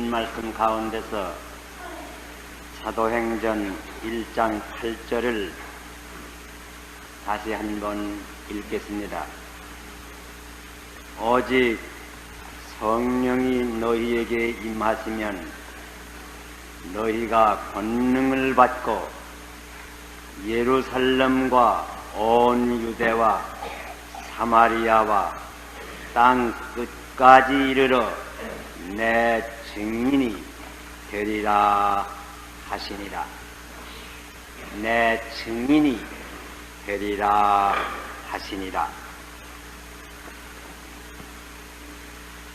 주신 말씀 가운데서 사도행전 1장 8절을 다시 한번 읽겠습니다. 오직 성령이 너희에게 임하시면 너희가 권능을 받고 예루살렘과 온 유대와 사마리아와 땅 끝까지 이르러 내 증인이 되리라 하시니라. 내 증인이 되리라 하시니라.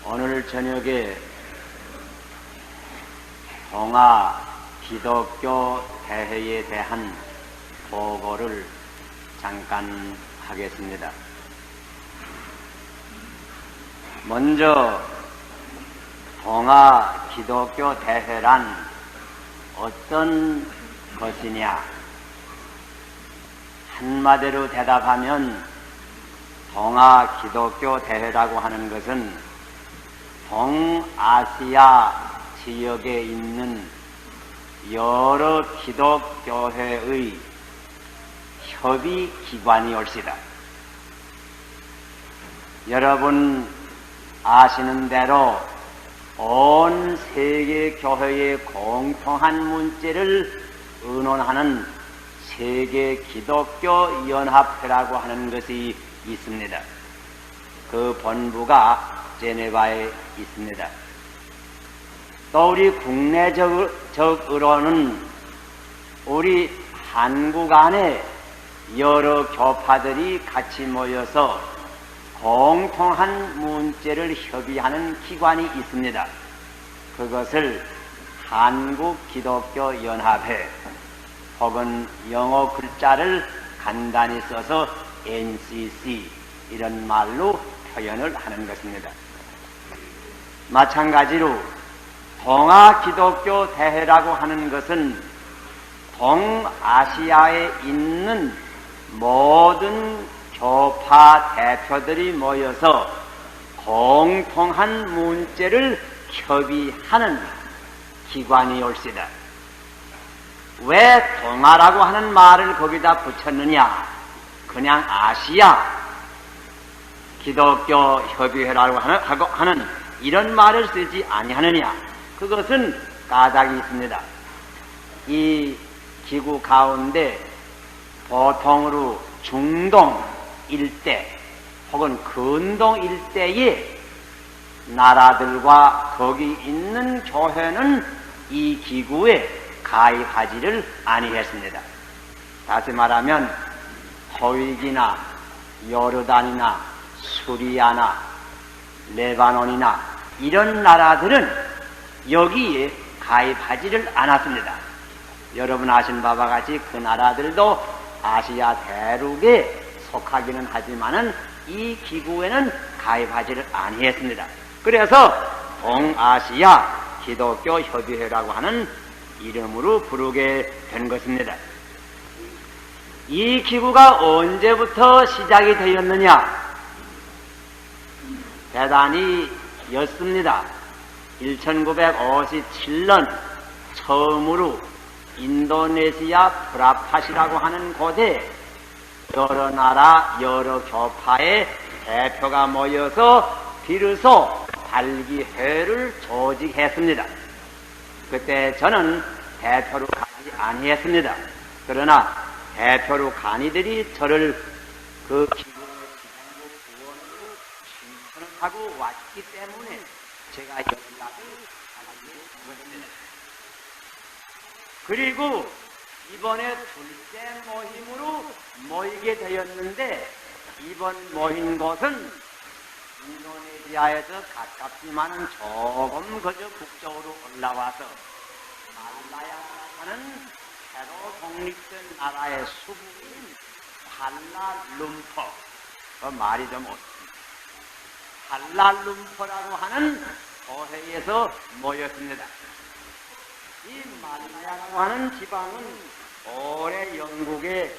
오늘 저녁에 동아 기독교 대회에 대한 보고를 잠깐 하겠습니다. 먼저 동아 기독교 대회란 어떤 것이냐? 한마디로 대답하면 동아 기독교 대회라고 하는 것은 동아시아 지역에 있는 여러 기독교회의 협의 기관이 올시다. 여러분 아시는 대로 온 세계 교회의 공통한 문제를 의논하는 세계 기독교 연합회라고 하는 것이 있습니다. 그 본부가 제네바에 있습니다. 또 우리 국내적으로는 우리 한국 안에 여러 교파들이 같이 모여서 공통한 문제를 협의하는 기관이 있습니다. 그것을 한국기독교연합회 혹은 영어 글자를 간단히 써서 NCC 이런 말로 표현을 하는 것입니다. 마찬가지로 동아기독교 대회라고 하는 것은 동아시아에 있는 모든 교파 대표들이 모여서 공통한 문제를 협의하는 기관이 올시다. 왜 동아라고 하는 말을 거기다 붙였느냐? 그냥 아시아 기독교 협의회라고 하는 이런 말을 쓰지 아니하느냐? 그것은 까닭이 있습니다. 이 기구 가운데 보통으로 중동 일대 혹은 근동 일대의 나라들과 거기 있는 교회는 이 기구에 가입하지를 아니했습니다. 다시 말하면 호위기나 요르단이나 수리아나 레바논이나 이런 나라들은 여기에 가입하지를 않았습니다. 여러분 아신 바와 같이 그 나라들도 아시아 대륙에 속하기는 하지만은 이 기구에는 가입하지를 아니했습니다. 그래서 동아시아 기독교 협의회라고 하는 이름으로 부르게 된 것입니다. 이 기구가 언제부터 시작이 되었느냐? 대단히 였습니다. 1957년 처음으로 인도네시아 프라팟이라고 하는 곳에 여러 나라 여러 교파의 대표가 모여서 비로소 발기회를 조직했습니다. 그때 저는 대표로 가지 아니했습니다. 그러나 대표로 간이들이 저를 그 기구의 지정부 부원으로 신청을 하고 왔기 때문에 제가 연락을 하게 되었습니다. 그리고 이번에 둘째 모임으로 모이게 되었는데 이번 모인 곳은 인도네시아에서 가깝지만은 조금 그저 북쪽으로 올라와서 말라야라는 새로 독립된 나라의 수국인 쿠알라룸푸르, 그 말이 좀 어렵습니다. 쿠알라룸푸르라고 하는 도시에서 모였습니다. 이 말라야라고 하는 지방은 오래 영국의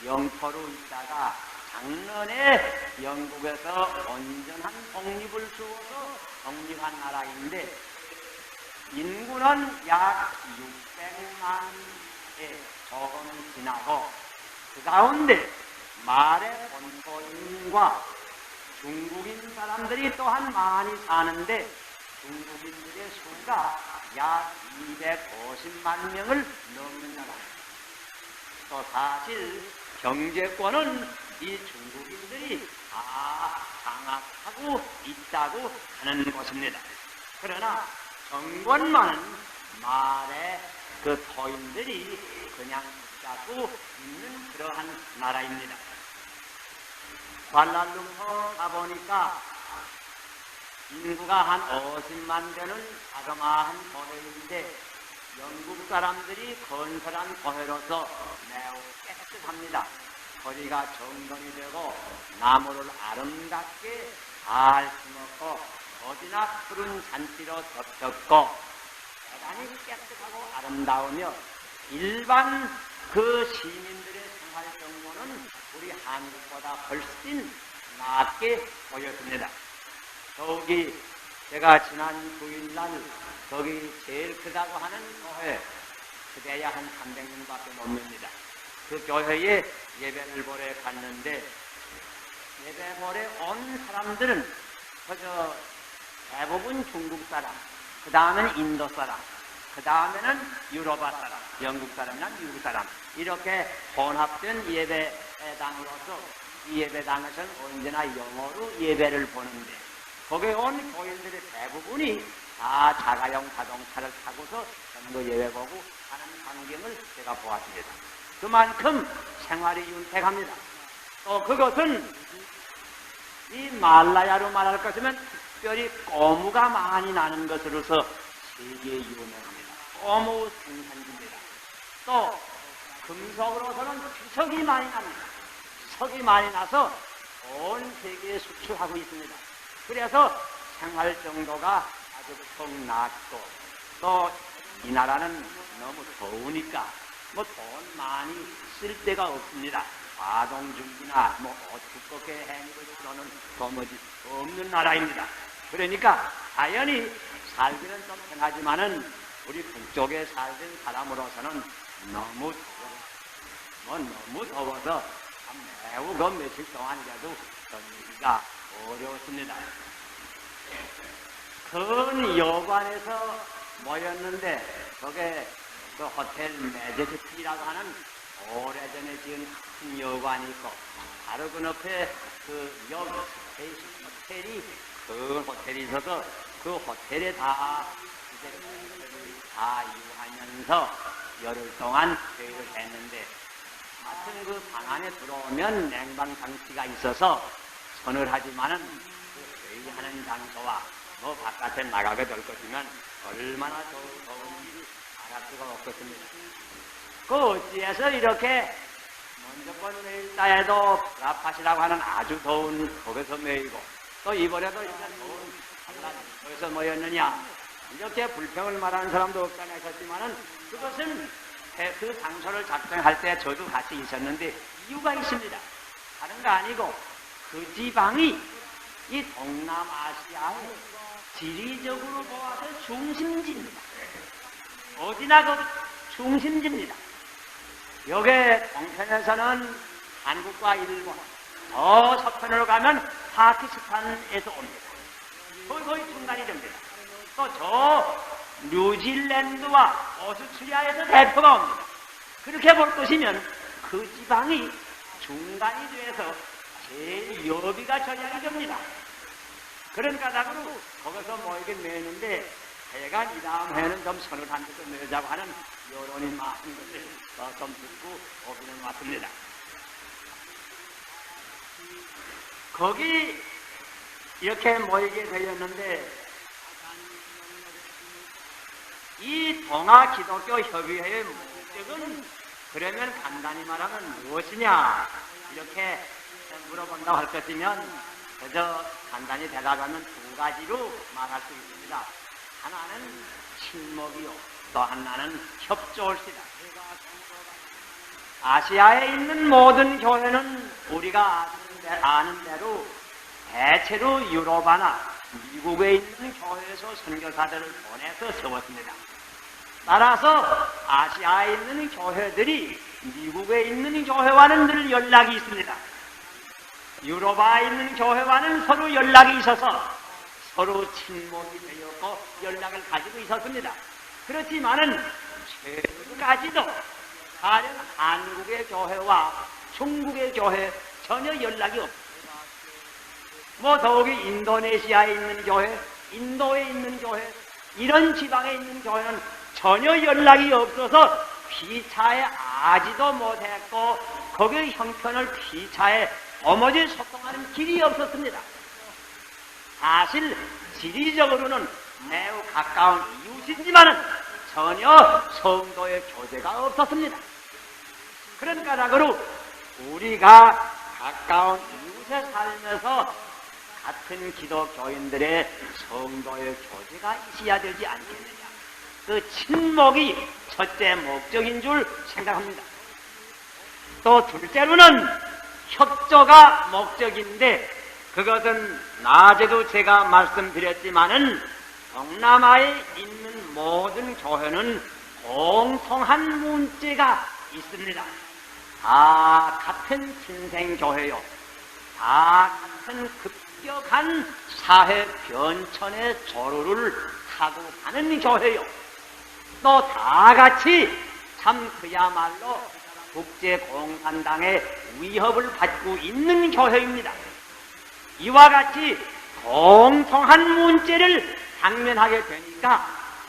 영토로 있다가 작년에 영국에서 온전한 독립을 주어서 독립한 나라인데 인구는 약 600만에 조금 지나고 그 가운데 말의 본토인과 중국인 사람들이 또한 많이 사는데 중국인들의 수가 약 250만 명을 넘는 나라입니다. 또 사실 경제권은 이 중국인들이 다 장악하고 있다고 하는 것입니다. 그러나 정권만은 말의 그 토인들이 그냥 붙잡고 있는 그러한 나라입니다. 쿠알라룸푸르 가보니까 인구가 한 50만 되는 자그마한 도시인데 영국 사람들이 건설한 도시로서 매우 깨끗합니다. 거리가 정돈이 되고 나무를 아름답게 잘 심었고 어디나 푸른 잔디로 덮였고 대단히 깨끗하고 아름다우며 일반 그 시민들의 생활 정도는 우리 한국보다 훨씬 낫게 보였습니다. 저기 제가 지난 9일날 거기 제일 크다고 하는 교회 그대야 한 300명밖에 못 뭅니다. 그 교회에 예배를 보러 갔는데 예배 보러 온 사람들은 그저 대부분 중국 사람, 그 다음에는 인도 사람, 그 다음에는 유로파 사람, 영국 사람이나 미국 사람 이렇게 혼합된 예배당으로서 이 예배당에서는 언제나 영어로 예배를 보는데 거기에 온 교인들의 대부분이 다 자가용 자동차를 타고서 전부 예배 보고 하는 광경을 제가 보았습니다. 그만큼 생활이 윤택합니다. 또 그것은 이 말라야로 말할 것이면 특별히 고무가 많이 나는 것으로서 세계에 유명합니다. 고무 생산지입니다. 또 금속으로서는 석이 많이 납니다. 석이 많이 나서 온 세계에 수출하고 있습니다. 그래서 생활 정도가 아주 턱 낮고 또 이 나라는 너무 더우니까 뭐 돈 많이 쓸 데가 없습니다. 과동준비나 옷 두껍게 해입을 필요는 도무지 없는 나라입니다. 그러니까 자연히 살기는 좀 편하지만은 우리 북쪽에 살던 사람으로서는 너무 더워서 매우 그 며칠 동안이라도 견디기가 어려웠습니다. 큰 여관에서 모였는데 거기에 그 호텔 메제스틱이라고 하는 오래전에 지은 큰 여관이 있고 바로 그 옆에 그 역 스테이션 호텔이 큰 호텔이 있어서 그 호텔에 다 이용하면서 열흘 동안 회의를 했는데 마침 그 방 안에 들어오면 냉방 장치가 있어서 서늘하지만은 그 회의하는 장소와 뭐 바깥에 나가게 될 것이면 얼마나 더운지 알을 수가 없겠습니다. 그 어찌해서 이렇게 먼저 번 매일 따에도 라팟이라고 하는 아주 더운 거기서 매이고 또 이번에도 이렇게 더운 한란 거기서 모였느냐 이렇게 불평을 말하는 사람도 없다니 하셨지만은 그것은 그 장소를 작성할 때 저도 같이 있었는데 이유가 있습니다. 다른 거 아니고 그 지방이 이 동남아시아의 지리적으로 보아서 중심지입니다. 어디나 그 중심지입니다. 여기 동편에서는 한국과 일본, 더 서편으로 가면 파키스탄에서 옵니다. 거의 중간이 됩니다. 또 저 뉴질랜드와 오스트리아에서 대표가 옵니다. 그렇게 볼 것이면 그 지방이 중간이 돼서 제일 여비가 저장이 됩니다. 그런 까닭으로 거기서 모이긴 매는데 하여간 이 다음 해는 좀 서늘한 데서 매자고 하는 여론이 많은 것을 좀 듣고 오기는 왔습니다. 거기 이렇게 모이게 되었는데 이 동아 기독교 협의회의 목적은 그러면 간단히 말하면 무엇이냐 이렇게 물어본다고 할 것이면 그저 간단히 대답하면 두 가지로 말할 수 있습니다. 하나는 친목이요 또 하나는 협조올시다. 아시아에 있는 모든 교회는 우리가 아는 대로 대체로 유로파나 미국에 있는 교회에서 선교사들을 보내서 세웠습니다. 따라서 아시아에 있는 교회들이 미국에 있는 교회와는 늘 연락이 있습니다. 유럽에 있는 교회와는 서로 연락이 있어서 서로 친목이 되었고 연락을 가지고 있었습니다. 그렇지만은 최근까지도 가령 한국의 교회와 중국의 교회 전혀 연락이 없습니다. 더욱이 인도네시아에 있는 교회, 인도에 있는 교회, 이런 지방에 있는 교회는 전혀 연락이 없어서 피차에 아지도 못했고 거기의 형편을 피차에 도무지 소통하는 길이 없었습니다. 사실 지리적으로는 매우 가까운 이웃이지만은 전혀 성도의 교제가 없었습니다. 그런 까닭으로 우리가 가까운 이웃에 살면서 같은 기독교인들의 성도의 교제가 있어야 되지 않겠느냐. 그 친목이 첫째 목적인 줄 생각합니다. 또 둘째로는 협조가 목적인데 그것은 낮에도 제가 말씀드렸지만은 동남아에 있는 모든 교회는 공통한 문제가 있습니다. 다 같은 신생교회요. 다 같은 급격한 사회 변천의 조류를 타고 가는 교회요. 또 다 같이 참 그야말로 국제공산당의 위협을 받고 있는 교회입니다. 이와 같이 공통한 문제를 당면하게 되니까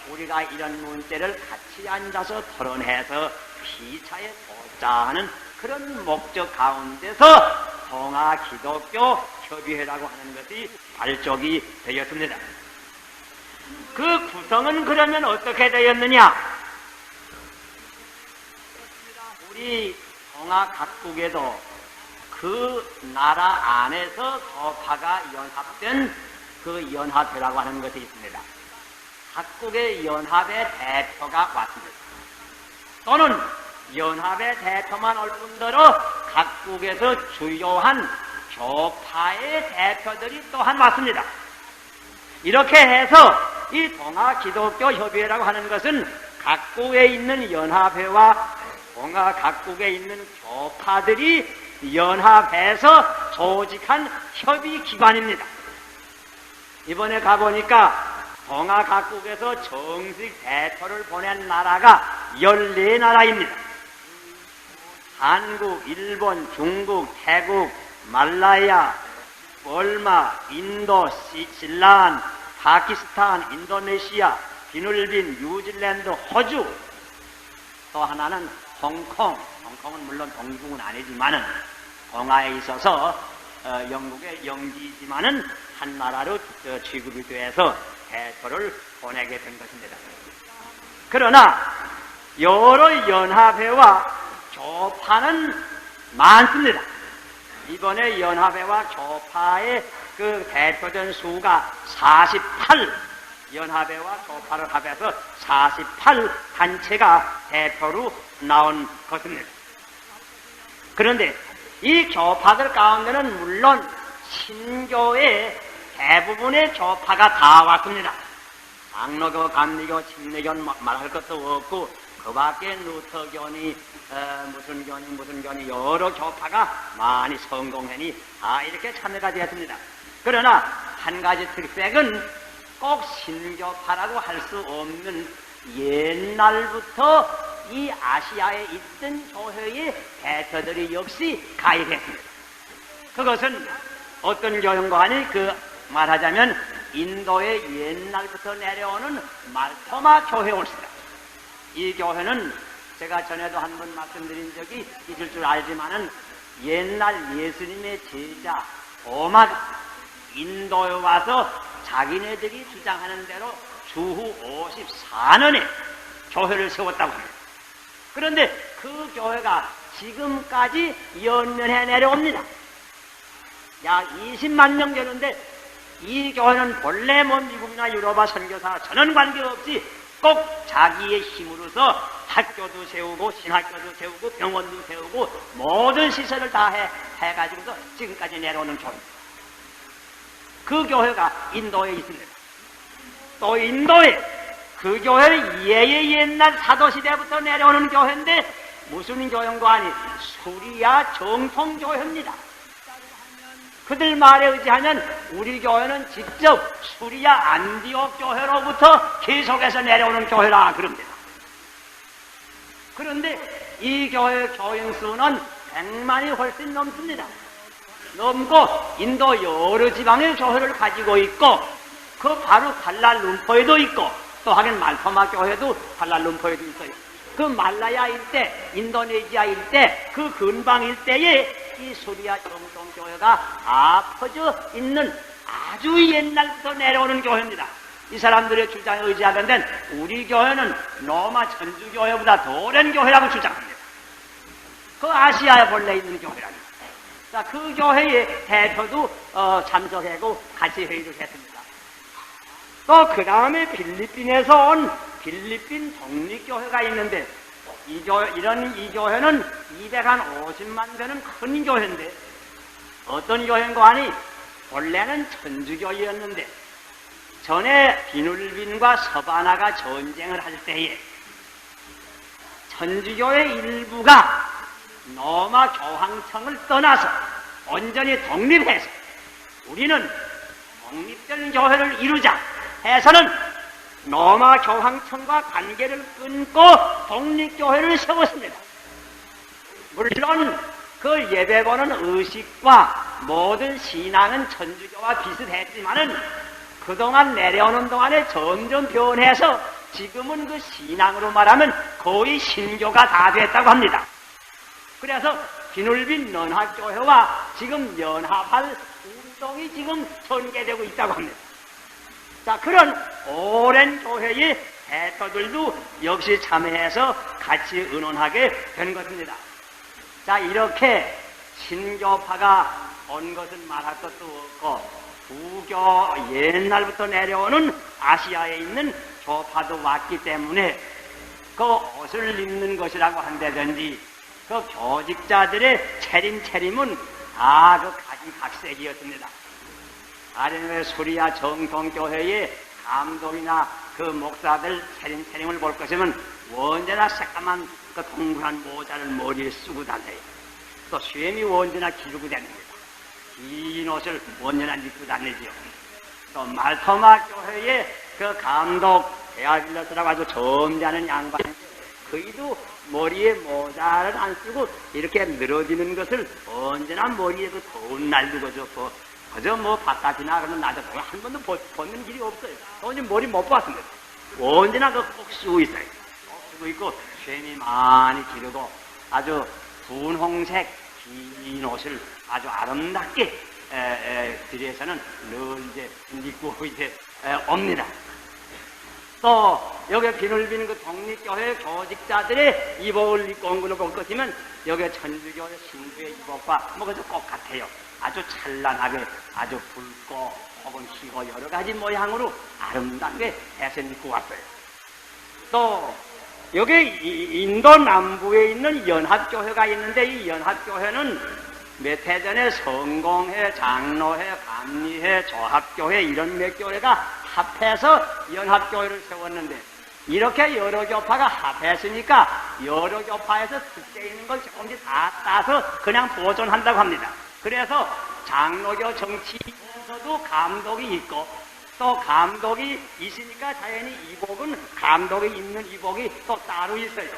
우리가 이런 문제를 같이 앉아서 토론해서 피차에 돕자하는 그런 목적 가운데서 동아기독교 협의회라고 하는 것이 발족이 되었습니다. 그 구성은 그러면 어떻게 되었느냐? 우리 동아 각국에도 그 나라 안에서 교파가 연합된 그 연합회라고 하는 것이 있습니다. 각국의 연합의 대표가 왔습니다. 또는 연합의 대표만 올 뿐더러 각국에서 주요한 교파의 대표들이 또한 왔습니다. 이렇게 해서 이 동아기독교협의회라고 하는 것은 각국에 있는 연합회와 동아 각국에 있는 교파들이 연합해서 조직한 협의기관입니다. 이번에 가보니까 동아 각국에서 정식 대표를 보낸 나라가 14나라입니다. 한국, 일본, 중국, 태국, 말라야, 벌마, 인도, 실란, 파키스탄, 인도네시아, 필리핀, 뉴질랜드, 호주, 또 하나는 홍콩. 홍콩은 물론 독립국은 아니지만은 동아에 있어서 영국의 영지지만은 한 나라로 취급이 돼서 대표를 보내게 된 것입니다. 그러나 여러 연합회와 교파는 많습니다. 이번에 연합회와 교파의 그 대표된 수가 48, 연합회와 교파를 합해서 48 단체가 대표로 나온 것입니다. 그런데 이 교파들 가운데는 물론 신교의 대부분의 교파가 다 왔습니다. 장로교, 감리교, 침례교 말할 것도 없고 그 밖에 루터교니 무슨 교니 여러 교파가 많이 성공하니 다 이렇게 참여가 되었습니다. 그러나 한 가지 특색은 꼭 신교파라고 할 수 없는 옛날부터 이 아시아에 있던 교회의 대표들이 역시 가입했습니다. 그것은 어떤 교회인가 하니 말하자면 인도의 옛날부터 내려오는 말토마 교회 옳습니다. 이 교회는 제가 전에도 한 번 말씀드린 적이 있을 줄 알지만은 옛날 예수님의 제자 도마가 인도에 와서 자기네들이 주장하는 대로 주후 54년에 교회를 세웠다고 합니다. 그런데 그 교회가 지금까지 연면해 내려옵니다. 약 20만 명 되는데 이 교회는 본래 미국이나 유럽아 선교사 전혀 관계없이 꼭 자기의 힘으로서 학교도 세우고 신학교도 세우고 병원도 세우고 모든 시설을 다 해가지고서 지금까지 내려오는 교회입니다. 그 교회가 인도에 있습니다. 또 인도에 그 교회는 옛날 사도시대부터 내려오는 교회인데 무슨 교회도 아니 수리아 정통교회입니다. 그들 말에 의지하면 우리 교회는 직접 수리아 안디옥 교회로부터 계속해서 내려오는 교회라 그럽니다. 그런데 이 교회 교인 수는 100만이 훨씬 넘습니다. 넘고 인도 여러 지방의 교회를 가지고 있고 그 바로 쿠알라룸푸르에도 있고 또 하긴 말토마 교회도 쿠알라룸푸르에도 있어요. 그 말라야 일대, 인도네시아 일대, 그 근방 일대에 이 수리아 정통교회가 다 퍼져 있는 아주 옛날부터 내려오는 교회입니다. 이 사람들의 주장에 의지하건대 우리 교회는 로마 천주교회보다 더 오랜 교회라고 주장합니다. 그 아시아에 본래 있는 교회랍니다. 자, 그 교회의 대표도 참석하고 같이 회의를 했습니다. 또 그 다음에 필리핀에서 온 필리핀 독립교회가 있는데 이 교회는 250만 되는 큰 교회인데 어떤 교회인가 하니 원래는 천주교였는데 전에 비눌빈과 서바나가 전쟁을 할 때에 천주교의 일부가 로마 교황청을 떠나서 온전히 독립해서 우리는 독립된 교회를 이루자 해서는 로마 교황청과 관계를 끊고 독립교회를 세웠습니다. 물론 그 예배보는 의식과 모든 신앙은 천주교와 비슷했지만은 그동안 내려오는 동안에 점점 변해서 지금은 그 신앙으로 말하면 거의 신교가 다 됐다고 합니다. 그래서 비눌빈 연합교회와 지금 연합할 운동이 지금 전개되고 있다고 합니다. 자, 그런 오랜 교회의 대표들도 역시 참여해서 같이 의논하게 된 것입니다. 자, 이렇게 신교파가 온 것은 말할 것도 없고 부교 옛날부터 내려오는 아시아에 있는 교파도 왔기 때문에 그 옷을 입는 것이라고 한다든지 그 교직자들의 차림은 다 그 가지각색이었습니다. 아련의 수리아 정통교회의 감독이나 그 목사들 차림을 볼 것이면 언제나 새까만 그 동그란 모자를 머리에 쓰고 다녀요. 또 쇠미 언제나 기르고 다닙니다. 긴 옷을 언제나 입고 다니지요. 또 말토마 교회의 그 감독 데아빌러스라고 아주 점잖은 양반, 그이도 머리에 모자를 안 쓰고 이렇게 늘어지는 것을 언제나 머리에 그 더운 날 두고 좋고 그저 뭐 바깥이나 그러면 나도 한 번도 벗는 길이 없어요. 오늘 머리 못 봤습니다. 언제나 꼭 쓰고 있어요. 꼭 쓰고 있고 쇠미 많이 기르고 아주 분홍색 긴 옷을 아주 아름답게 들여서는 늘 이제 입고 이제 옵니다. 또 여기 비눌빈 그 독립교회 교직자들의 이복을 입고 온 걸로 볼 것이면 여기 천주교회 신부의 이복과 뭐 그저 똑같아요. 아주 찬란하게 아주 붉고 혹은 희고 여러 가지 모양으로 아름답게 해서 입고 왔어요. 또 여기 인도 남부에 있는 연합교회가 있는데 이 연합교회는 몇 해 전에 성공회, 장로회, 감리회, 조합교회 이런 몇 교회가 합해서 연합교회를 세웠는데 이렇게 여러 교파가 합했으니까 여러 교파에서 특색 있는 걸 조금씩 다 따서 그냥 보존한다고 합니다. 그래서 장로교 정치에서도 감독이 있고 또 감독이 있으니까 자연히 이복은 감독이 입는 이복이 또 따로 있어요.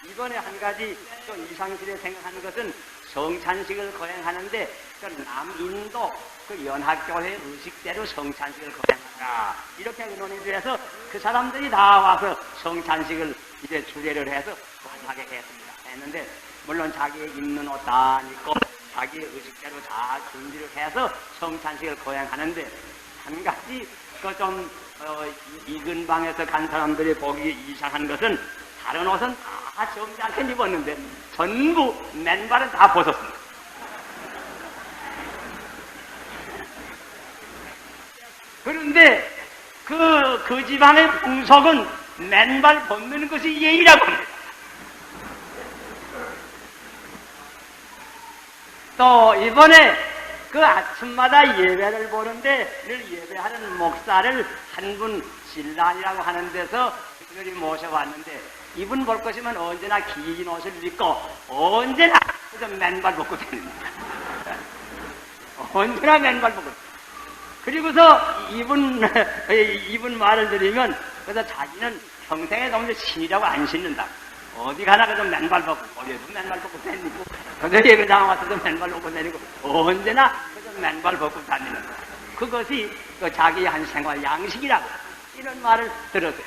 이번에 한 가지 좀 이상스레 생각하는 것은 성찬식을 거행하는데 그 남인도 그 연합교회 의식대로 성찬식을 거행하라 이렇게 의논이 돼서 그 사람들이 다 와서 성찬식을 이제 주례를 해서 거행하게 했는데 물론 자기의 입는 옷 다 입고 자기의 의식대로 다 준비를 해서 성찬식을 거행하는데 한 가지 그 좀 익은 방에서 간 사람들이 보기 이상한 것은 다른 옷은 다 점잖게 입었는데 전부 맨발은 다 벗었습니다. 그런데 그 집안의 풍속은 맨발 벗는 것이 예의라고 합니다. 또 이번에 그 아침마다 예배를 보는데 늘 예배하는 목사를 한 분 신랑이라고 하는 데서 특별히 모셔왔는데 이분 볼 것이면 언제나 긴 옷을 입고 언제나 그저 맨발 벗고 다닙니다. 언제나 맨발 벗고. 그리고서 이분 말을 들으면 그래서 자기는 평생에 너무 신이라고 안 신는다. 어디 가나 그저 맨발 벗고 어디에도 맨발 벗고 다니고 그저 예배당 와서도 맨발 벗고 다니고 언제나 그저 맨발 벗고 다니는 거야. 그것이 그 자기의 한 생활 양식이라고 이런 말을 들었어요.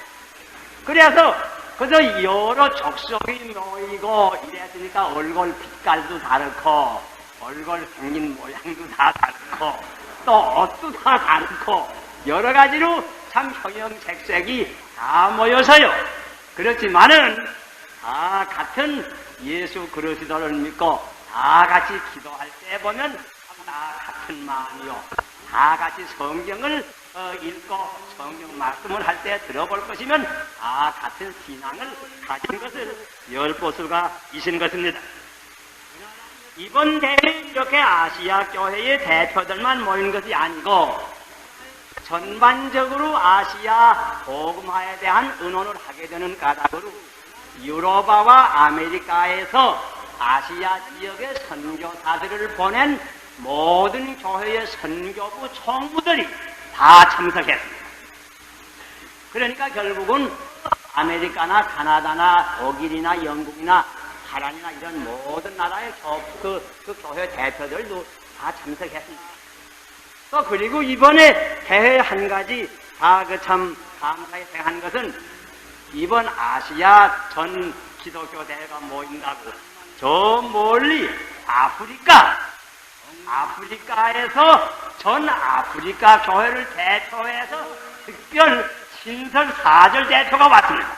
그래서 그저 여러 족속이 모이고 이랬으니까 얼굴 빛깔도 다르고 얼굴 생긴 모양도 다 다르고 또 옷도 다 다르고 여러 가지로 참 형형색색이 다 모여서요. 그렇지만은 다 같은 예수 그리스도를 믿고 다 같이 기도할 때 보면 다 같은 마음이요. 다 같이 성경을 읽고 성경 말씀을 할 때 들어볼 것이면 다 같은 신앙을 가진 것을 엿볼 수가 있는 것입니다. 이번 대회에 이렇게 아시아 교회의 대표들만 모인 것이 아니고 전반적으로 아시아 복음화에 대한 의논을 하게 되는 까닭으로 유로바와 아메리카에서 아시아 지역의 선교사들을 보낸 모든 교회의 선교부 총무들이 다 참석했습니다. 그러니까 결국은 아메리카나 카나다나 독일이나 영국이나 파란이나 이런 모든 나라의 그 교회 대표들도 다 참석했습니다. 또 그리고 이번에 대회 한 가지 다 그 참 감사히 생각한 것은 이번 아시아 전 기독교 대회가 모인다고 저 멀리 아프리카에서 전 아프리카 교회를 대표해서 특별 신설 4절 대표가 왔습니다.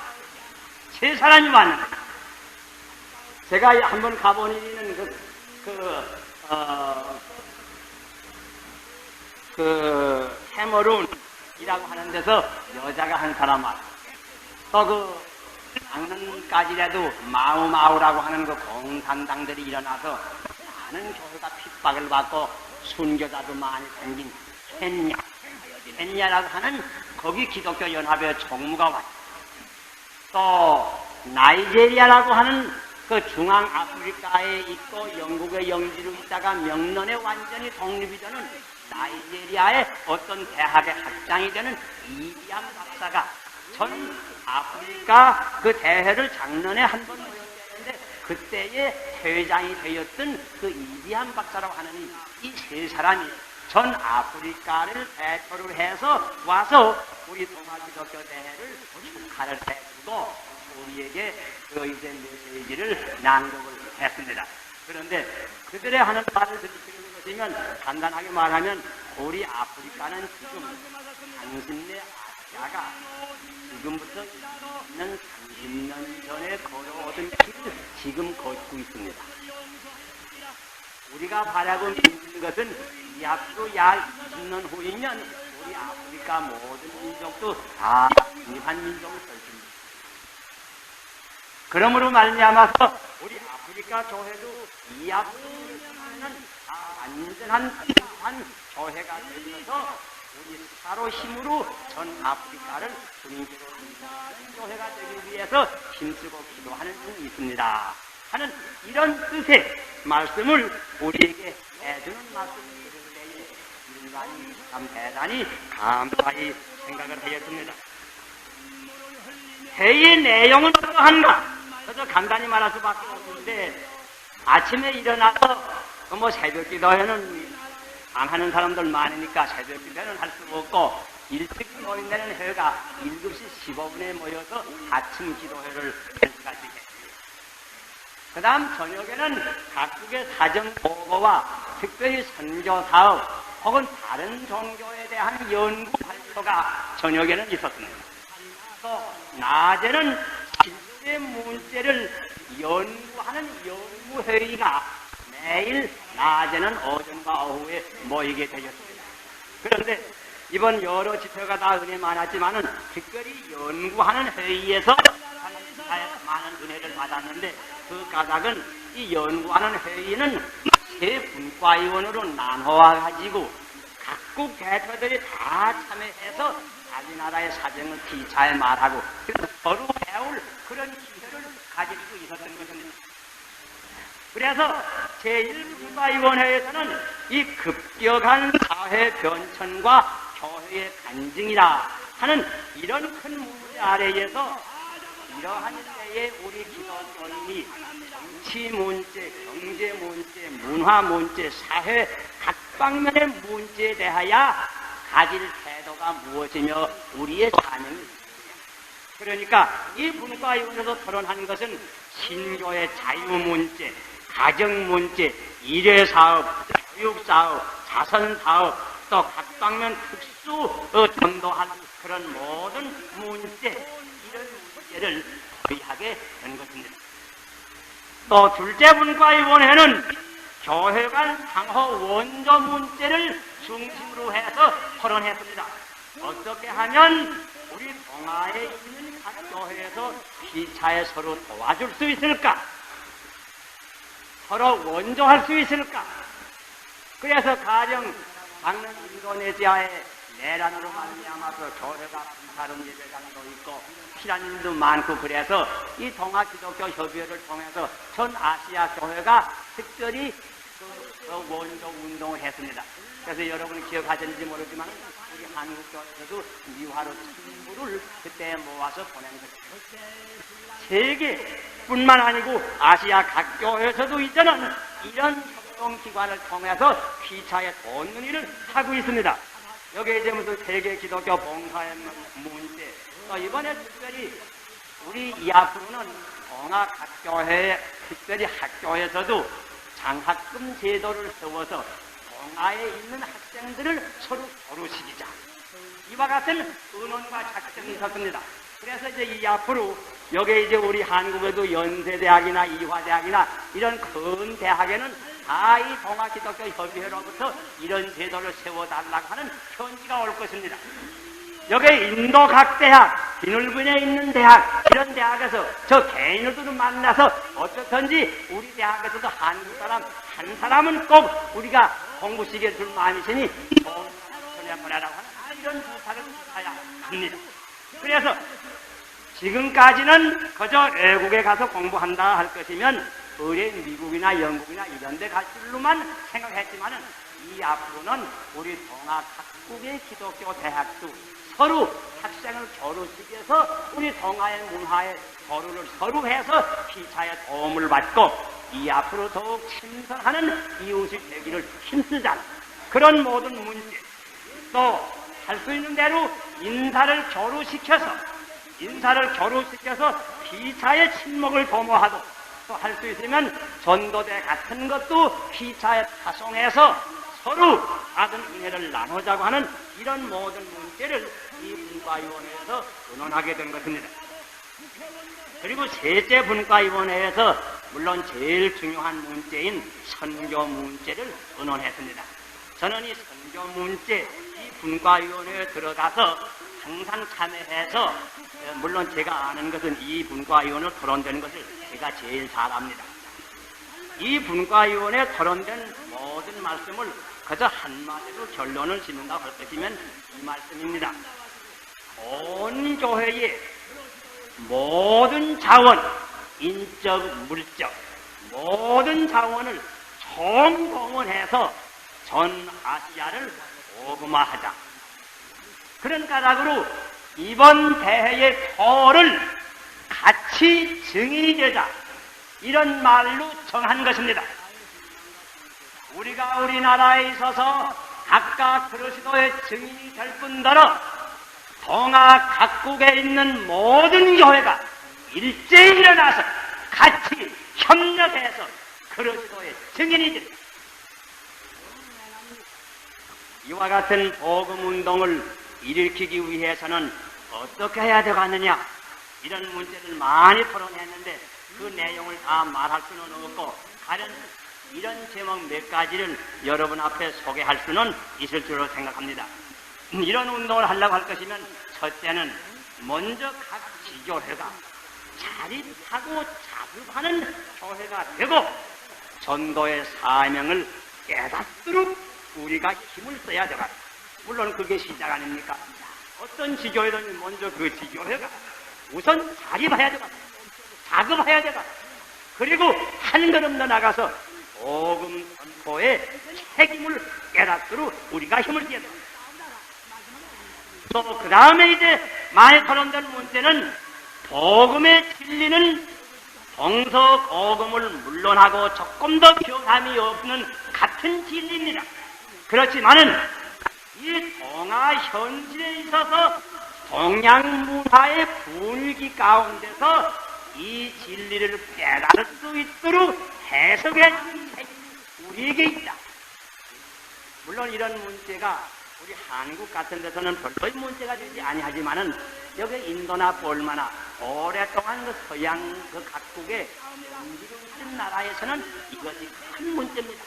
3사람이 왔는데 제가 한번 가본 일은 캐머룬이라고 하는 데서 여자가 한 사람 왔고 또 작년까지라도 마우마우라고 하는 공산당들이 일어나서 많은 교회가 핍박을 받고 순교자도 많이 생긴 케냐라고 하는 거기 기독교 연합의 총무가 왔고 또 나이제리아라고 하는 그 중앙아프리카에 있고 영국의 영지로 있다가 명년에 완전히 독립이 되는 나이제리아의 어떤 대학의 학장이 되는 이디암 박사가 전 아프리카 그 대회를 작년에 한 번 모였는데 그때의 회장이 되었던 그 이디암 박사라고 하는 이 3사람이 전 아프리카를 대표를 해서 와서 우리 동아기독교 대회를 축하를 해주고 우리에게 그 이제 메시지를 낭독을 했습니다. 그런데 그들의 하는 말을 들으시는 것이면 간단하게 말하면 우리 아프리카는 지금 당신네 아시아가 지금부터 있는 30년 전에 걸어오던 길을 지금 걷고 있습니다. 우리가 바라고 있는 것은 이 앞으로 약 20년 후이면 우리 아프리카 모든 민족도 다 독립한 민족을 될 겁니다. 그러므로 말미암아서 우리 아프리카 교회도 이 앞으로는 완전한 교회가 되면서 우리 스타로 힘으로 전 아프리카를 주님께로 인도하는 교회가 되기 위해서 힘쓰고 기도하는 중이 있습니다 하는 이런 뜻의 말씀을 우리에게 해주는 말씀을 들을 때에 인간이 참 대단히 감사히 생각을 하였습니다. 회의 내용은 어떠한가? 그래서 간단히 말할 수밖에 없는데 아침에 일어나서 새벽 기도회는 안 하는 사람들 많으니까 새벽 기도회는 할 수 없고 일찍 모인다는 회가 7시 15분에 모여서 아침 기도회를 할 수가 있겠습니다. 그 다음 저녁에는 각국의 사정 보고와 특별히 선교 사업 혹은 다른 종교에 대한 연구 발표가 저녁에는 있었습니다. 또 낮에는 실제 문제를 연구하는 연구회의가 매일 낮에는 오전과 오후에 모이게 되었습니다. 그런데 이번 여러 집회가 다 은혜 많았지만은 특별히 연구하는 회의에서 많은 은혜를 받았는데 그 까닭은 이 연구하는 회의는 세 분과위원으로 나눠와가지고 각국 대표들이 다 참여해서 자기 나라의 사정을 기차에 말하고 서로 배울 그런 기회를 가질 수 있었던 것입니다. 그래서 제1분과위원회에서는 이 급격한 사회 변천과 교회의 간증이라 하는 이런 큰 문제 아래에서 이러한 때에 우리 기독교인이 정치 문제, 경제 문제, 문화 문제, 사회 각 방면의 문제에 대하여 가질 태도가 무엇이며 우리의 사명이 그러니까 이 분과위원회에서 토론하는 것은 신교의 자유 문제, 가정 문제, 일회사업, 교육사업, 자선사업, 또 각 방면 특수 전도할 그런 모든 문제, 이런 문제를 토의하게 된 것입니다. 또 둘째 분과위원회는 교회 간 상호 원조 문제를 중심으로 해서 토론했습니다. 어떻게 하면 우리 동아에 있는 각 교회에서 피차에 서로 도와줄 수 있을까? 서로 원조할 수 있을까? 그래서 가령 작년 인도네시아의 내란으로 말미암아서 교회가 불타는 예배당도 있고 피난민도 많고 그래서 이 동아 기독교 협의회를 통해서 전 아시아 교회가 특별히 그 원조 운동을 했습니다. 그래서 여러분이 기억하셨는지 모르지만 우리 한국 교회에서도 미화로 친구를 그때 모아서 보낸 것입니다. 세계뿐만 아니고 아시아 각 교회에서도 이제는 이런 협동기관을 통해서 피차에 돕는 일을 하고 있습니다. 여기에 이제 무슨 세계 기독교 봉사의 문제, 또 이번에 특별히 우리 이 앞으로는 동아 각 교회, 특별히 학교에서도 장학금 제도를 세워서 동아에 있는 학생들을 서로 교류시키자. 이와 같은 의논과 작전이 있었습니다. 그래서 이제 이 앞으로 여기에 이제 우리 한국에도 연세대학이나 이화대학이나 이런 큰 대학에는 다 이 동아 기독교 협의회로부터 이런 제도를 세워달라고 하는 편지가 올 것입니다. 여기 인도 각 대학, 비늘군에 있는 대학, 이런 대학에서 저 개인들을 만나서 어떻든지 우리 대학에서도 한국 사람 한 사람은 꼭 우리가 공부 시켜줄 줄 많으시니 좋은 전해보내라고 하는 이런 부탁을 해야 합니다. 그래서 지금까지는 그저 외국에 가서 공부한다 할 것이면 의뢰 미국이나 영국이나 이런 데 갈 줄로만 생각했지만은 이 앞으로는 우리 동아 각국의 기독교 대학도 서로 학생을 교류시켜서 우리 동아의 문화의 교류를 서로 해서 피차의 도움을 받고 이 앞으로 더욱 침성하는 이웃이 되기를 힘쓰자. 그런 모든 문제 또 할 수 있는 대로 인사를 교류시켜서 피차의 친목을 도모하고 또 할 수 있으면 전도대 같은 것도 피차에 파송해서 서로 받은 은혜를 나누자고 하는 이런 모든 문제를 이 분과위원회에서 의논하게 된 것입니다. 그리고 셋째 분과위원회에서 물론 제일 중요한 문제인 선교 문제를 의논했습니다. 저는 이 선교 문제, 이 분과위원회에 들어가서 항상 참여해서 물론 제가 아는 것은 이 분과위원회 토론되는 것을 제가 제일 잘 압니다. 이 분과위원회 토론된 모든 말씀을 그저 한마디로 결론을 짓는다고 할 것이면 이 말씀입니다. 온 교회의 모든 자원, 인적, 물적, 모든 자원을 총동원해서 전 아시아를 복음화하자. 그런 까닭으로 이번 대회의 표를 같이 증인이 되자. 이런 말로 정한 것입니다. 우리가 우리나라에 있어서 각각 그리스도의 증인이 될 뿐더러 동아 각국에 있는 모든 교회가 일제히 일어나서 같이 협력해서 그리스도의 증인이 됩니다. 이와 같은 복음운동을 일으키기 위해서는 어떻게 해야 되겠느냐, 이런 문제를 많이 토론했는데 그 내용을 다 말할 수는 없고 다른 이런 제목 몇 가지를 여러분 앞에 소개할 수는 있을 줄로 생각합니다. 이런 운동을 하려고 할 것이면 첫째는 먼저 각 지교회가 자립하고 자급하는 교회가 되고, 전도의 사명을 깨닫도록 우리가 힘을 써야 되겠다. 물론 그게 시작 아닙니까? 어떤 지교회든 먼저 그 지교회가 우선 자립해야 되겠다. 자급해야 되겠다. 그리고 한 걸음 더 나가서 복음 선포의 책임을 깨닫도록 우리가 힘을 써야 된다. 또 그 다음에 이제 많이 토론될 문제는 복음의 진리는 동서고금을 물론하고 조금 더 교감이 없는 같은 진리입니다. 그렇지만은 이 동아 현실에 있어서 동양 문화의 분위기 가운데서 이 진리를 깨달을 수 있도록 해석해 주는 책임이 우리에게 있다. 물론 이런 문제가 우리 한국 같은 데서는 별도의 문제가 되지 아니하지만은 여기 인도나 볼마나 오랫동안 그 서양 그 각국의 민주주의 나라에서는 이것이 큰 문제입니다.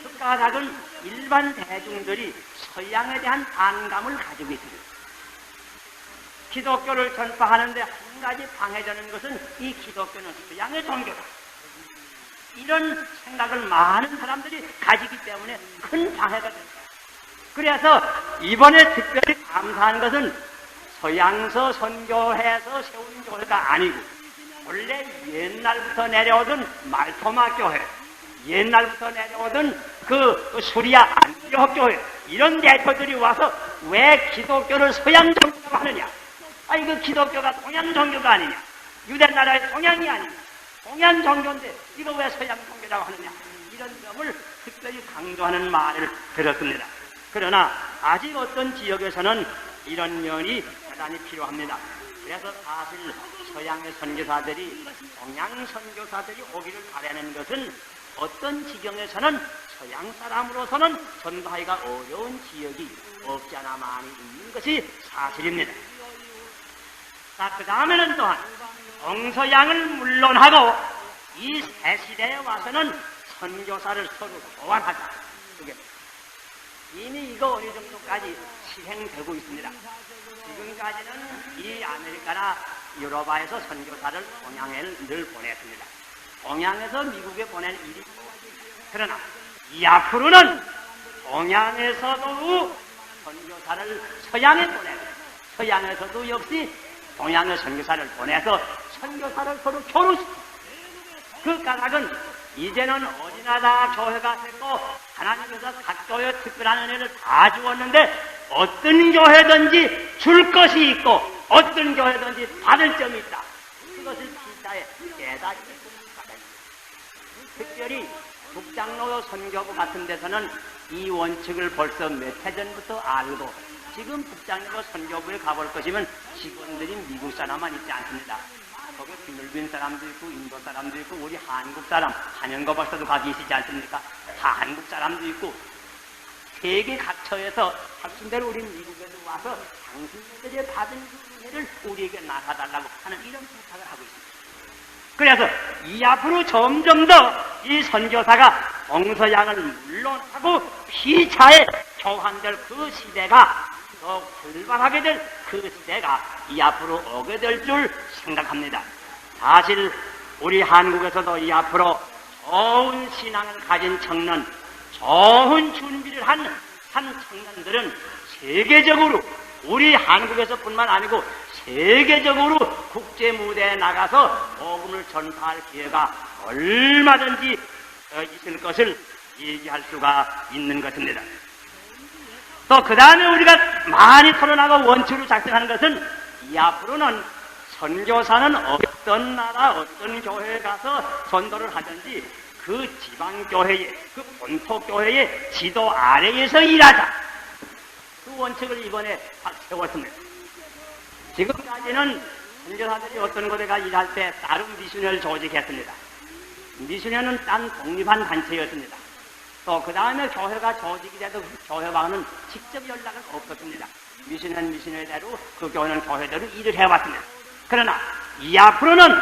그 까닭은 일반 대중들이 서양에 대한 반감을 가지고 있습니다. 기독교를 전파하는데 한 가지 방해되는 것은 이 기독교는 서양의 종교다. 이런 생각을 많은 사람들이 가지기 때문에 큰 방해가 됩니다. 그래서 이번에 특별히 감사한 것은 서양서 선교회에서 세운 교회가 아니고 원래 옛날부터 내려오던 말토마 교회, 옛날부터 내려오던 그 수리아 안티옥 교회 이런 대표들이 와서 왜 기독교를 서양 종교라고 하느냐? 이거 기독교가 동양 종교가 아니냐? 유대 나라의 동양이 아니냐? 동양 종교인데 이거 왜 서양 종교라고 하느냐? 이런 점을 특별히 강조하는 말을 들었습니다. 그러나 아직 어떤 지역에서는 이런 면이 대단히 필요합니다. 그래서 사실 서양의 선교사들이 동양 선교사들이 오기를 바라는 것은 어떤 지경에서는 서양 사람으로서는 전도하기가 어려운 지역이 없지 않아 많이 있는 것이 사실입니다. 자, 그 다음에는 또한 동서양을 물론하고 이 새 시대에 와서는 선교사를 서로 교환하자. 그게 이미 이거 어느 정도까지 실행되고 있습니다. 지금까지는 이 아메리카나 유로바에서 선교사를 동양에 늘 보냈습니다. 동양에서 미국에 보낸 일이 그러나 이 앞으로는 동양에서도 선교사를 서양에 보내고 서양에서도 역시 동양의 선교사를 보내서 선교사를 서로 교류시키고 그 까닭은 이제는 어디나 다 교회가 됐고 하나님께서 각 교회 특별한 은혜를 다 주었는데 어떤 교회든지 줄 것이 있고 어떤 교회든지 받을 점이 있다. 그것을 진짜에 깨닫게 받아야 특별히 북장로 선교부 같은 데서는 이 원칙을 벌써 몇 해 전부터 알고 지금 북장로 선교부에 가볼 것이면 직원들이 미국 사람만 있지 않습니다. 거기 필리핀 사람도 있고 인도 사람도 있고 우리 한국 사람 한영거 박사도 가기 있지 않습니까? 다 한국 사람도 있고 세계 각처에서 학생들 우리 미국에도 와서 당신들이 받은 은혜를 우리에게 나가달라고 하는 이런 부탁을 하고 있습니다. 그래서 이 앞으로 점점 더 이 선교사가 동서양을 물론하고 피차에 교환될 그 시대가 더 출발하게 될 그 시대가 이 앞으로 오게 될 줄 생각합니다. 사실 우리 한국에서도 이 앞으로 좋은 신앙을 가진 청년, 좋은 준비를 한 청년들은 세계적으로 우리 한국에서뿐만 아니고 세계적으로 국제 무대에 나가서 복음을 전파할 기회가 얼마든지 있을 것을 얘기할 수가 있는 것입니다. 또 그 다음에 우리가 많이 토론하고 원칙으로 작성하는 것은 이 앞으로는 선교사는 어떤 나라 어떤 교회에 가서 전도를 하든지 그 지방교회의 그 본토교회의 지도 아래에서 일하자. 그 원칙을 이번에 세웠습니다. 지금까지는 선교사들이 어떤 곳에가 일할 때 다른 미션을 조직했습니다. 미션은 딴 독립한 단체였습니다. 또 그 다음에 교회가 조직이 돼도 그 교회와는 직접 연락은 없었습니다. 미션은 미션회대로 그 교회는 교회대로 일을 해왔습니다. 그러나 이 앞으로는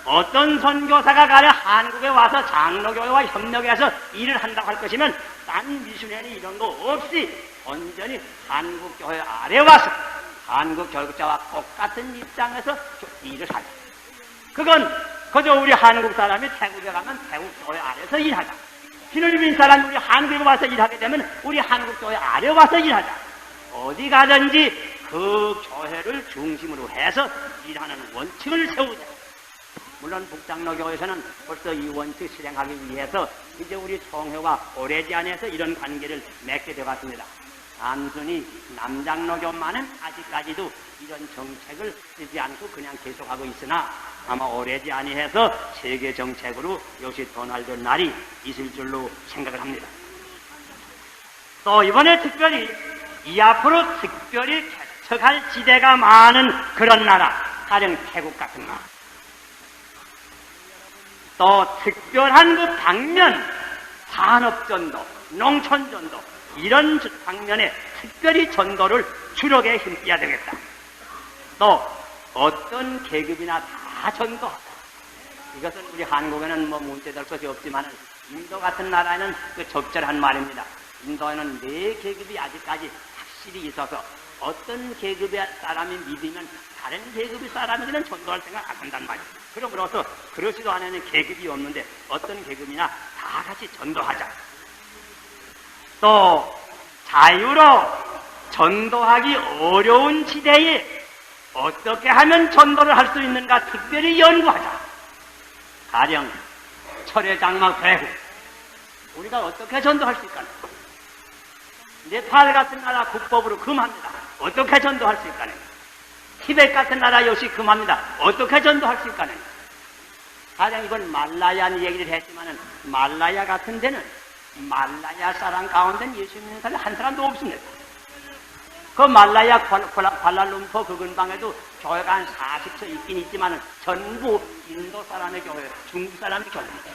어떤 선교사가 가려 한국에 와서 장로교회와 협력해서 일을 한다고 할 것이면 딴 미션회는 이런 거 없이 온전히 한국교회 아래 와서 한국 교육자와 똑같은 입장에서 일을 하자. 그건 그저 우리 한국 사람이 태국에 가면 태국 교회 아래서 일하자. 필리핀 사람이 우리 한국에 와서 일하게 되면 우리 한국 교회 아래 와서 일하자. 어디 가든지 그 교회를 중심으로 해서 일하는 원칙을 세우자. 물론 북장로교에서는 벌써 이 원칙 실행하기 위해서 이제 우리 총회와 오래지안에서 이런 관계를 맺게 되었습니다. 단순히 남장로교만은 아직까지도 이런 정책을 쓰지 않고 그냥 계속하고 있으나 아마 오래지 아니해서 세계 정책으로 역시 변화될 날이 있을 줄로 생각을 합니다. 또 이번에 특별히 이 앞으로 특별히 개척할 지대가 많은 그런 나라, 가령 태국 같은 나라. 또 특별한 그 방면, 산업전도, 농촌전도 이런 방면에 특별히 전도를 주력에 힘써야 되겠다. 또 어떤 계급이나 다 전도하다. 이것은 우리 한국에는 뭐 문제될 것이 없지만 인도 같은 나라에는 그 적절한 말입니다. 인도에는 네 계급이 아직까지 확실히 있어서 어떤 계급의 사람이 믿으면 다른 계급의 사람에게는 전도할 생각 안 한단 말이에요. 그러므로서 그러지도 않으면 계급이 없는데 어떤 계급이나 다 같이 전도하자. 또 자유로 전도하기 어려운 시대에 어떻게 하면 전도를 할 수 있는가 특별히 연구하자. 가령 철회장막 배후 우리가 어떻게 전도할 수 있까요? 네팔 같은 나라 국법으로 금합니다. 어떻게 전도할 수 있까요? 티벳 같은 나라 역시 금합니다. 어떻게 전도할 수 있까요? 가령 이번 말라야 얘기를 했지만은 말라야 같은 데는 말라야 사람 가운데는 예수 믿는 사람이 한 사람도 없습니다. 그 말라야 쿠알라룸푸르 그 근방에도 교회가 한 40초 있긴 있지만 전부 인도 사람의 교회, 중국 사람의 교회입니다.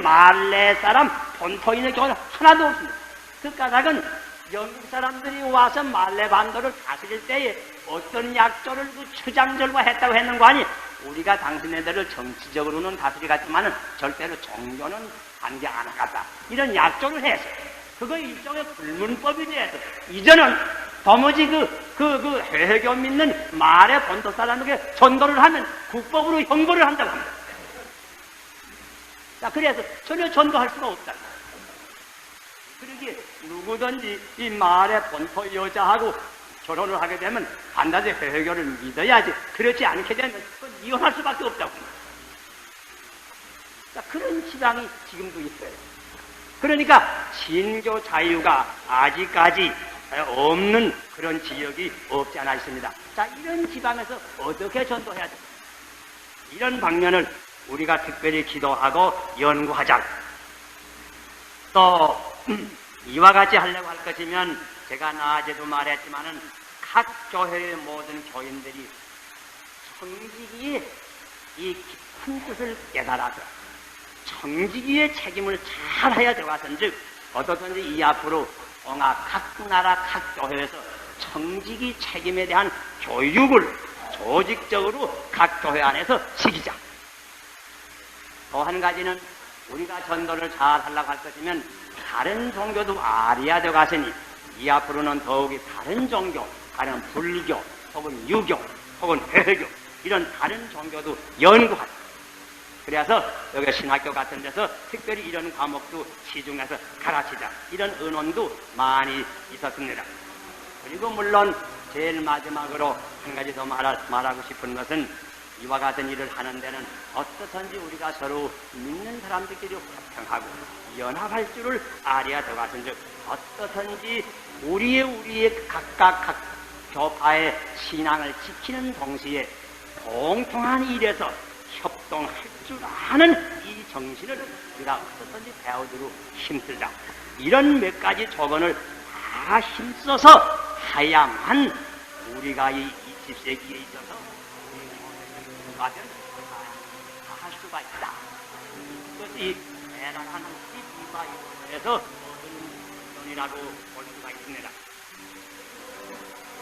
말레 사람 본토인의 교회는 하나도 없습니다. 그 까닭은 영국 사람들이 와서 말레 반도를 다스릴 때에 어떤 약조를 그 추장절과 했다고 했는 거 아니? 우리가 당신네들을 정치적으로는 다스리겠지만은 절대로 종교는 관계 안 하겠다. 이런 약조를 해서 그거 일종의 불문법이 돼서 이제는 도무지 그 회교 믿는 말의 본토 사람에게 전도를 하면 국법으로 형벌을 한다고 합니다. 자, 그래서 전혀 전도할 수가 없다. 그러기에 누구든지 이 말의 본토 여자하고 결혼을 하게 되면 반드시 회교를 믿어야지. 그렇지 않게 되면 이혼할 수밖에 없다고 합니다. 자, 그런 시장이 지금도 있어요. 그러니까 신교 자유가 아직까지 없는 그런 지역이 없지 않아 있습니다. 자, 이런 지방에서 어떻게 전도해야 돼? 이런 방면을 우리가 특별히 기도하고 연구하자. 또 이와 같이 하려고 할 것이면 제가 낮에도 말했지만은 각 교회의 모든 교인들이 청지기의 이 깊은 뜻을 깨달아서 청지기의 책임을 잘 해야 되겠은즉 어떻든지 이 앞으로 각 나라 각 교회에서 청지기 책임에 대한 교육을 조직적으로 각 교회 안에서 시키자. 또 한 가지는 우리가 전도를 잘 하려고 할 것이면 다른 종교도 알아야 되겠으니 이 앞으로는 더욱이 다른 종교, 가령 불교 혹은 유교 혹은 회교 이런 다른 종교도 연구하자. 그래서 여기 신학교 같은 데서 특별히 이런 과목도 시중에서 가르치자. 이런 의논도 많이 있었습니다. 그리고 물론 제일 마지막으로 한 가지 더 말하고 싶은 것은 이와 같은 일을 하는 데는 어떻든지 우리가 서로 믿는 사람들끼리 화평하고 연합할 줄을 알아야 되겠은즉 어떻든지 우리의 각각 교파의 신앙을 지키는 동시에 공통한 일에서 협동할 줄 아는 이 정신을 우리가 어떻든지 배우도록 힘쓰자. 이런 몇 가지 조건을 다 힘써서 해야만 우리가 이 20세기에 있어서 다 할 수가 있다. 그것이 대단한 리바이벌에서 얻은 이라고 볼 수가 있습니다.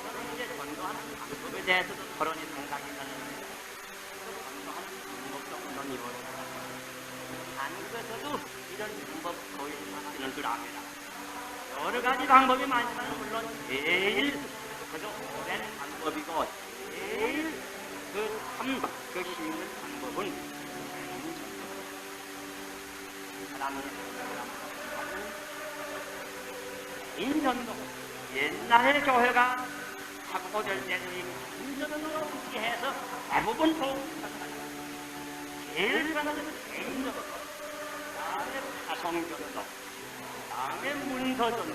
저는 이제 전도하는 방법에 대해서도 토론이 생각이 나는데 전도하는 방법도 물론 이루어집니다. 한국에서도 이런 방법 도입하는 줄 압니다. 여러 가지 방법이 많지만 물론 제일 그저 오랜 방법이고 제일 그 힘있는 방법은 사람이 인전도 옛날에 교회가 사고될 때는 인전으로 어떻게 해서 대부분 제일 편한 개인전도, 다음에 파송전도, 다음에 문서전도,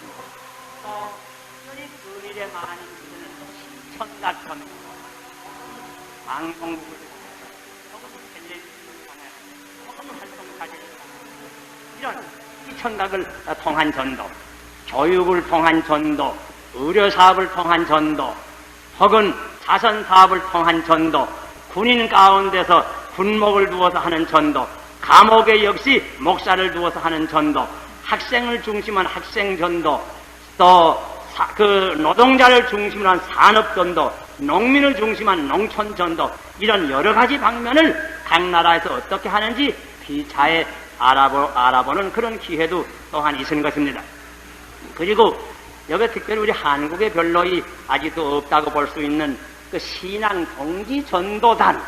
또 특별히 근일에 많이 쓰는 신천각전도, 방송국을 혹은 텔레비전을 통해 혹은 활동사진을 통해 이런 시청각을 통한 전도, 교육을 통한 전도, 의료사업을 통한 전도, 혹은 자선사업을 통한 전도, 군인 가운데서 군목을 두어서 하는 전도, 감옥에 역시 목사를 두어서 하는 전도, 학생을 중심한 학생 전도, 또 노동자를 중심으로 한 산업 전도, 농민을 중심한 농촌 전도, 이런 여러 가지 방면을 각 나라에서 어떻게 하는지 피차에 알아보는 그런 기회도 또한 있은 것입니다. 그리고 여기 특별히 우리 한국에 별로 아직도 없다고 볼 수 있는 그 신앙 동지 전도단,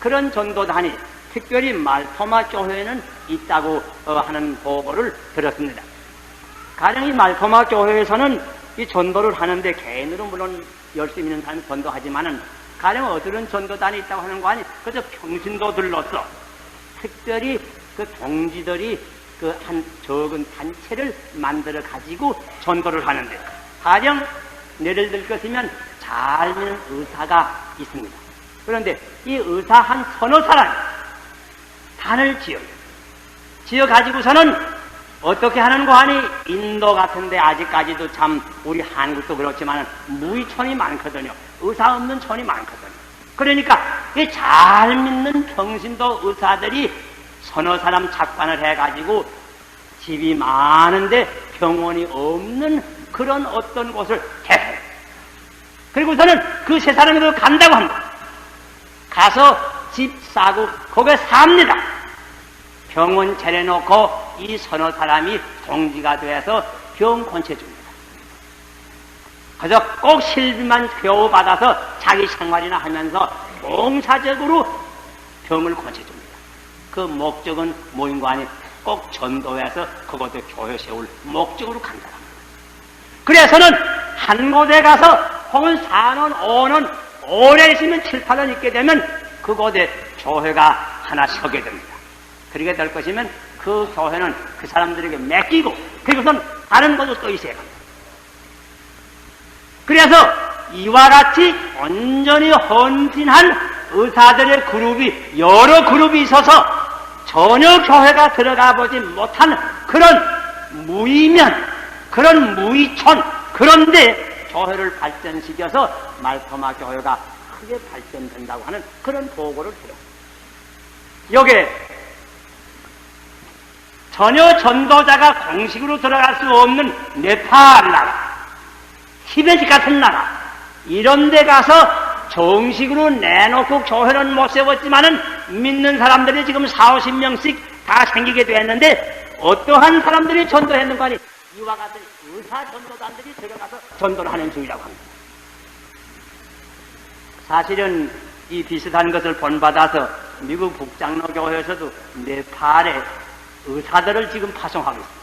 그런 전도단이 특별히 말토마 교회에는 있다고 하는 보고를 들었습니다. 가령 이 말토마 교회에서는 이 전도를 하는데 개인으로 물론 열심히 있는 사람이 전도하지만은 가령 어떤 전도단이 있다고 하는 거 아니, 그저 평신도들로서 특별히 그 동지들이 그 한 적은 단체를 만들어 가지고 전도를 하는데, 가령 예를 들 것이면 잘 믿는 의사가 있습니다. 그런데 이 의사 한 서너 사람이 단을 지어 가지고서는 어떻게 하는 거 아니, 인도 같은데 아직까지도 참 우리 한국도 그렇지만 무의촌이 많거든요. 의사 없는 촌이 많거든요. 그러니까 이 잘 믿는 평신도 의사들이 서너 사람 착반을 해가지고 집이 많은데 병원이 없는 그런 어떤 곳을 개설해요. 그리고서는 그 세 사람이 간다고 합니다. 가서 집 사고 거기에 삽니다. 병원 차려놓고 이 서너 사람이 동지가 돼서 병 권체줍니다. 그래서 꼭 실비만 겨우 받아서 자기 생활이나 하면서 봉사적으로 병을 권체줍니다. 그 목적은 뭐인 거 아니, 꼭 전도해서 그것도 교회 세울 목적으로 간다. 그래서는 한 곳에 가서 혹은 4년, 5년, 오래 있으면 7, 8년 있게 되면 그곳에 교회가 하나 서게 됩니다. 그렇게 될 것이면 그 교회는 그 사람들에게 맡기고, 그리고선 다른 곳으로 또 있어야 합니다. 그래서 이와 같이 온전히 헌신한 의사들의 그룹이 여러 그룹이 있어서 전혀 교회가 들어가 보지 못한 그런 무의면, 그런 무의촌, 그런데 교회를 발전시켜서 말토마 교회가 크게 발전된다고 하는 그런 보고를 들었습니다. 여기에 전혀 전도자가 공식으로 들어갈 수 없는 네팔 나라, 티베트 같은 나라, 이런 데 가서 정식으로 내놓고 교회는 못 세웠지만은 믿는 사람들이 지금 40, 50명씩 다 생기게 되었는데, 어떠한 사람들이 전도했는가 하니 이와 같은 의사 전도단들이 들어가서 전도를 하는 중이라고 합니다. 사실은 이 비슷한 것을 본받아서 미국 북장로교회에서도 네팔에 의사들을 지금 파송하고 있습니다.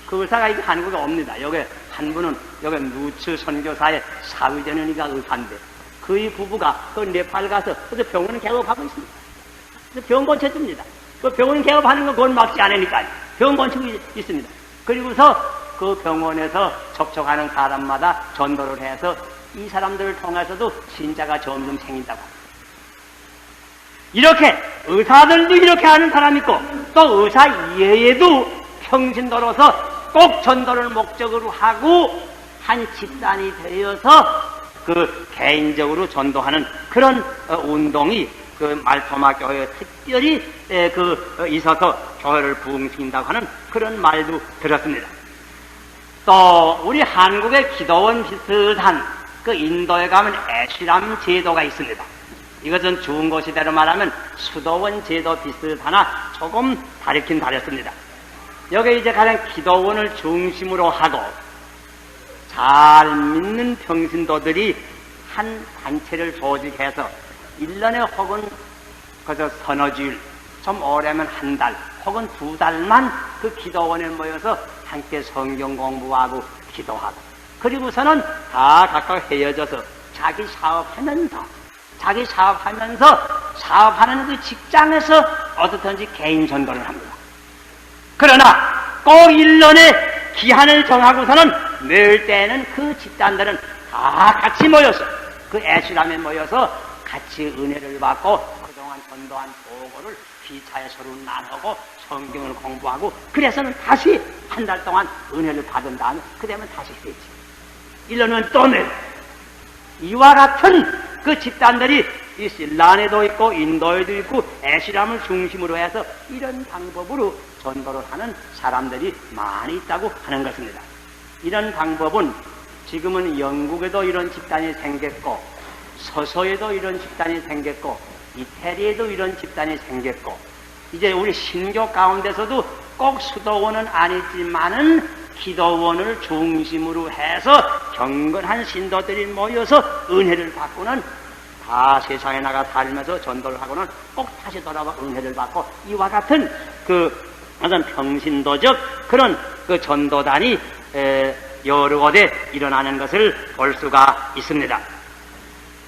그 의사가 이제 한국에 옵니다. 여기 한 분은 여기 누츠 선교사의 사위전현이가 의사인데, 그의 부부가 그 네팔 가서 그래서 병원 개업하고 있습니다. 그래서 병원 건축입니다. 그 병원 개업하는 건 그건 막지 않으니까 병원 건축이 있습니다. 그리고서 그 병원에서 접촉하는 사람마다 전도를 해서 이 사람들을 통해서도 신자가 점점 생긴다고 합니다. 이렇게 의사들도 이렇게 하는 사람이 있고, 또 의사 이외에도 평신도로서 꼭 전도를 목적으로 하고 한 집단이 되어서 그 개인적으로 전도하는 그런 운동이 그 말토마 교회에 특별히 있어서 교회를 부흥시킨다고 하는 그런 말도 들었습니다. 또 우리 한국의 기도원 비슷한 그 인도에 가면 애시람 제도가 있습니다. 이것은 중고시대로 말하면 수도원 제도 비슷하나 조금 다르긴 다르습니다. 여기 이제 가장 기도원을 중심으로 하고 잘 믿는 평신도들이 한 단체를 조직해서 1년에 혹은 그저 서너 주일, 좀 오래면 한 달, 혹은 2달만 그 기도원에 모여서 함께 성경 공부하고 기도하고, 그리고서는 다 각각 헤어져서 자기 사업하면서 사업하는 그 직장에서 어떻든지 개인 전도를 합니다. 그러나 꼭 1년에 기한을 정하고서는 늘 때에는 그 집단들은 다 같이 모여서 그 애시람에 모여서 같이 은혜를 받고 그동안 전도한 보고를 기차에 서로 나누고 성경을 공부하고, 그래서는 다시 한 달 동안 은혜를 받은 다음에 그 되면 다시 되지. 1년은 또 내. 이와 같은 그 집단들이 이 신라에도 있고 인도에도 있고 애시람을 중심으로 해서 이런 방법으로 전도를 하는 사람들이 많이 있다고 하는 것입니다. 이런 방법은 지금은 영국에도 이런 집단이 생겼고, 서서에도 이런 집단이 생겼고, 이태리에도 이런 집단이 생겼고, 이제 우리 신교 가운데서도 꼭 수도원은 아니지만은 기도원을 중심으로 해서 경건한 신도들이 모여서 은혜를 받고는 다 세상에 나가 살면서 전도를 하고는 꼭 다시 돌아와 은혜를 받고, 이와 같은 그 어떤 평신도적 그런 그 전도단이 여러 곳에 일어나는 것을 볼 수가 있습니다.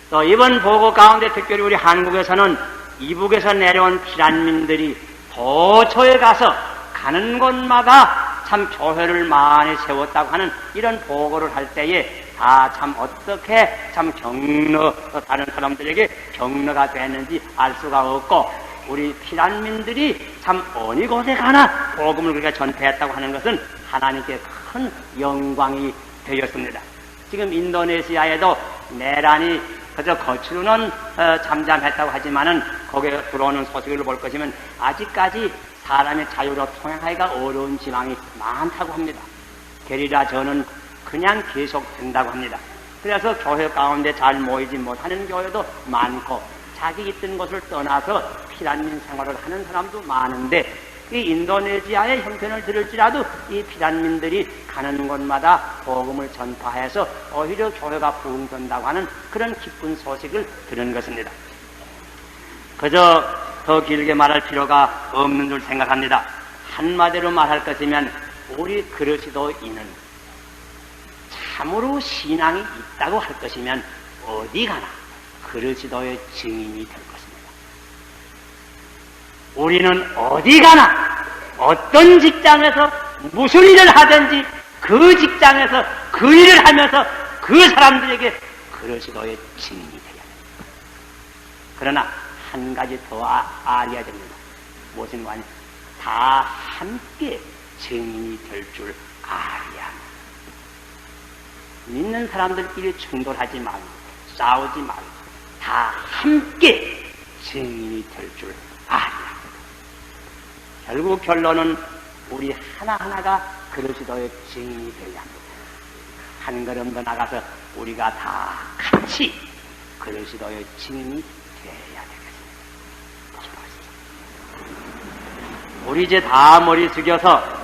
또 이번 보고 가운데 특별히 우리 한국에서는 이북에서 내려온 피란민들이 도처에 가서 가는 곳마다 참 교회를 많이 세웠다고 하는 이런 보고를 할 때에 참 어떻게 참 다른 사람들에게 격려가 됐는지 알 수가 없고, 우리 피란민들이 참 어느 곳에 가나 복음을 그렇게 전파했다고 하는 것은 하나님께 큰 영광이 되었습니다. 지금 인도네시아에도 내란이 그저 거칠로는 잠잠했다고 하지만은 거기에 들어오는 소식을 볼 것이면 아직까지 사람의 자유로 통행하기가 어려운 지방이 많다고 합니다. 게리라전은 그냥 계속 된다고 합니다. 그래서 교회 가운데 잘 모이지 못하는 교회도 많고, 자기 있던 곳을 떠나서 피란민 생활을 하는 사람도 많은데, 이 인도네시아의 형편을 들을지라도 이 피란민들이 가는 곳마다 복음을 전파해서 오히려 교회가 부흥된다고 하는 그런 기쁜 소식을 들은 것입니다. 그저 더 길게 말할 필요가 없는 줄 생각합니다. 한마디로 말할 것이면 우리 그리스도인은 참으로 신앙이 있다고 할 것이면 어디 가나 그리스도의 증인이 될 것입니다. 우리는 어디 가나 어떤 직장에서 무슨 일을 하든지 그 직장에서 그 일을 하면서 그 사람들에게 그리스도의 증인이 되어야 됩니다. 그러나 한 가지 더 알아야 됩니다. 무슨 말이냐? 다 함께 증인이 될 줄 알아야 합니다. 믿는 사람들끼리 충돌하지 말고 싸우지 말고 다 함께 증인이 될 줄 알아야 합니다. 결국 결론은 우리 하나하나가 그리스도의 증인이 되어야 합니다. 한 걸음 더 나가서 우리가 다 같이 그리스도의 증인이 되어야 되겠습니다. 우리 이제 다 머리 숙여서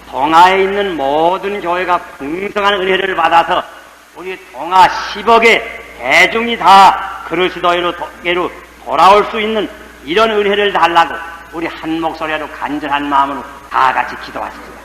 동아에 있는 모든 교회가 풍성한 은혜를 받아서 우리 동아 10억의 대중이 다 그리스도로 돌아올 수 있는 이런 은혜를 달라고 우리 한 목소리로 간절한 마음으로 다 같이 기도하십시다.